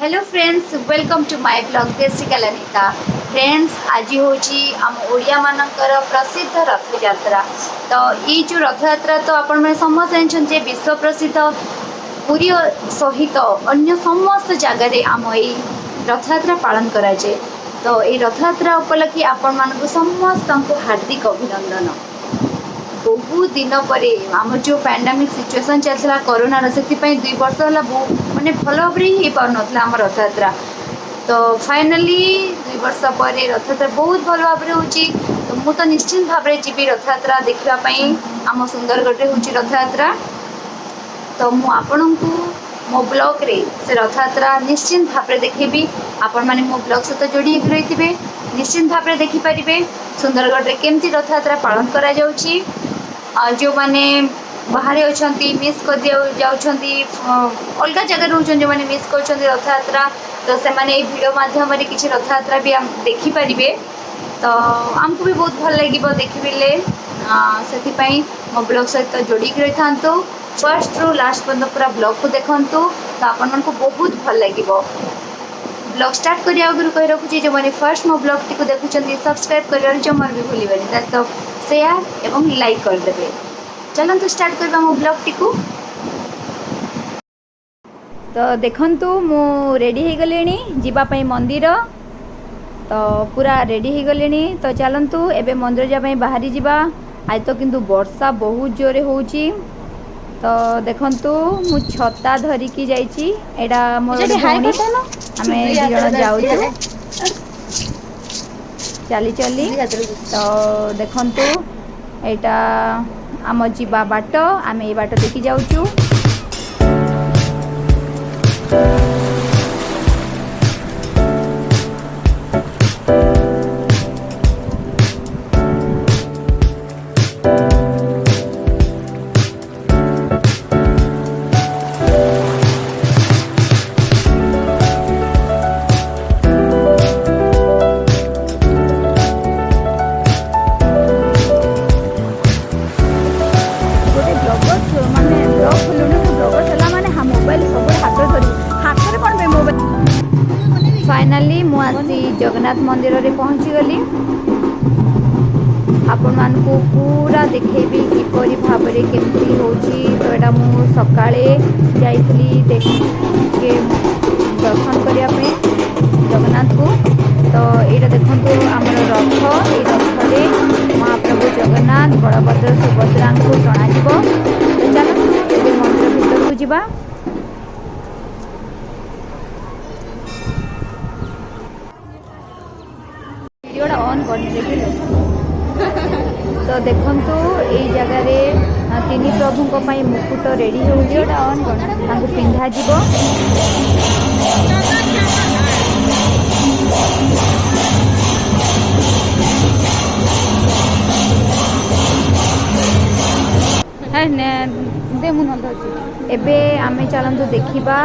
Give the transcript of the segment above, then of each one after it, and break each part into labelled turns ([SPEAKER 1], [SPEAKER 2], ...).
[SPEAKER 1] Hello friends, welcome to my blog Deshika Lalita. Friends, आज हूँ आम ओडिया मानकर प्रसिद्ध रथ यात्रा। तो ये जो रथ यात्रा तो आपण मैंने समस्त जानते विश्व प्रसिद्ध पुरी सहित अन्य समस्त जगह आम ये रथ यात्रा पालन कराए। तो ये रथ यात्रा उपलक्षे आपण मानक समस्त हार्दिक अभिनंदन। बहुत दिन पर आम जो पैंडेमिक सिचुएसन चलता कोरोना से 2 वर्ष है माने भल भाव हो पार ना आम रथ यात्रा। तो फाइनाली 2 वर्ष पर रथ यात्रा बहुत भल भाव हो। तो मुझे निश्चिंत भाव में जी रथ यात्रा देखापी आम सुंदरगढ़ हो रथ यात्रा। तो मुझे मो ब्लॉग रे से रथ यात्रा निश्चिंत भाव में देखेबी। आपण मैंने मो ब्लॉग सहित जोड़ी रही थे निश्चिंत भाव में देखिपारे सुंदरगढ़ रे केमती रथ यात्रा पालन करा जाउची। जो मैंने बाहर अच्छा मिस कर अलग जगह रोचन जो मैंने मिस कर रथ यात्रा तो से मैंने वीडियो माध्यम किसी रथ यात्रा भी देखिपारे। तो आमको भी बहुत भल लगे देखिले से मो ब्लॉग सहित जोड़ी रही था। फर्स्ट रू लास्ट पर्यटन पूरा ब्लॉग को देखूँ तो आपण को बहुत भल लगे। ब्लॉग स्टार्ट करने आगे कही रखुच्छी जो मैंने फर्स्ट मो ब्लॉग टी देखुं सब्सक्राइब कर जमार भी भूलें तो शेयर एवं लाइक करदे। चलते स्टार्ट करवा मो ब्लॉग टी। तो देखंतु मु रेडी हो गले जीवाई मंदिर। तो पूरा रेडी हो गले। तो चलतु एबे मंदिर जावाई बाहरी जावा। आज तो किंतु वर्षा बहुत जोरे होची। तो देखंतु मु छता धरिकी जाइची। एडा मोर भौणी आमे दी जण जाउछु चली चली। तो देखंतु एटा आम जीवा बाट आमे ए बाट देखी जाउछु। फाइनाली मुझे जगन्नाथ मंदिर रे पहुँची गली। आपण मानकु पूरा देखेबी किपरि भाव में केमती होची। तो एटा मु सकाळे जाइतली के दर्शन करिया पे जगन्नाथ को। तो ये देखंतु आमर रथ ये रथरे महाप्रभु जगन्नाथ बलभद्र सुभद्रा को टणा जीवो। तो चलतु मंदिर भीतर को जीवा। ऑन कर तो देखंतु ये जगह रे तीन प्रभु को पाई मुकुट रेडी हो पिंधा जीवो। एबे आमे चलतु देखिबा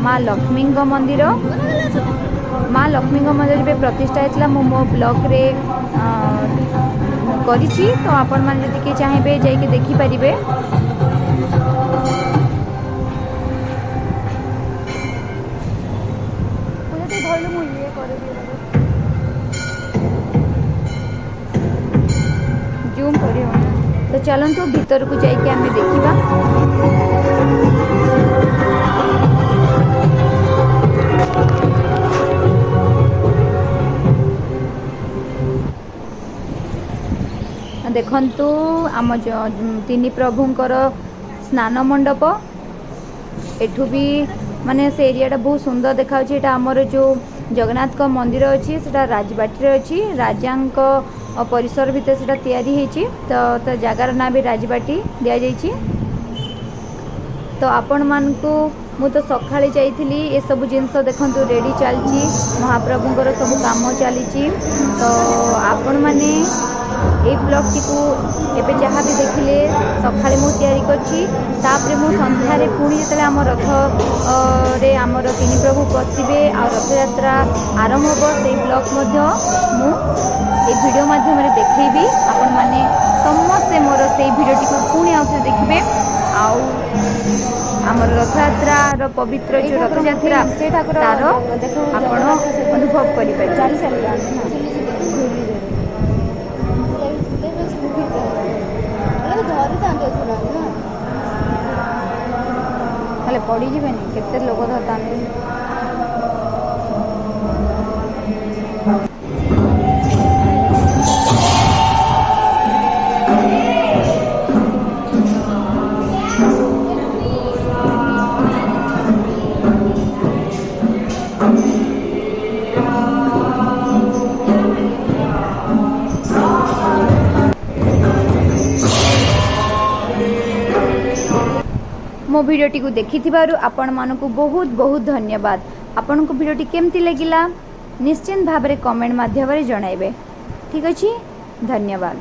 [SPEAKER 1] माँ लक्ष्मी मंदिर। माँ लक्ष्मी मंदिर पे प्रतिष्ठा होता मो ब्लॉग रे करिछि। तो आपण माने जदि के चाहेबे जाइके देखि परिबे। जूम करियो। तो चलंतु भीतर को जाइके आमे देखिबा। देखंतु आम तीन प्रभुंकर स्नान मंडप एठू भी माने से एरिया बहुत सुंदर देखा। एटा आमर जो जगन्नाथ का मंदिर अच्छी से राजबाटी अच्छी राजांक परिसर भितर से तैयारी होती। तो जगार ना भी राजबाटी दि जाइए। तो आपण मानकु मु तो सकाळे जाइथिली ए सब जिनस देखंतु रेडी चलची महाप्रभुंकर सब काम चली। तो आपण माने ये ब्लॉग टी को एबे जहाँ भी देखिले सकाळे मु तैयारी करची। तापरे मु संध्यारे पुणी जेतले आम रथ रे आमर तीन प्रभु पसिबे आ रथ यात्रा आरंभ हो से ब्लॉग मध्य मु ए वीडियो माध्यम रे देखैबी। आपण माने समस्त मोर से वीडियो टी को पुणी आउथे देखिबे। आउ ଆମର ରଥଯାତ୍ରାର ପବିତ୍ର ଯେଉଁ ରଥଯାତ୍ରା ତାର ଆପଣ ଅନୁଭବ କରିପାରିବେ। ହେଲେ ପଡ଼ିଯିବେନି କେତେ ଲୋକ ଧରିଥାନ୍ତି। मो भिडियोटी को देखिथिबारु आपण मानकु बहुत बहुत धन्यवाद। आपनको भिडियोटी केमती लगिला निश्चिंत भाव में कमेंट माध्यम जणाइबे। ठीक अछि, धन्यवाद।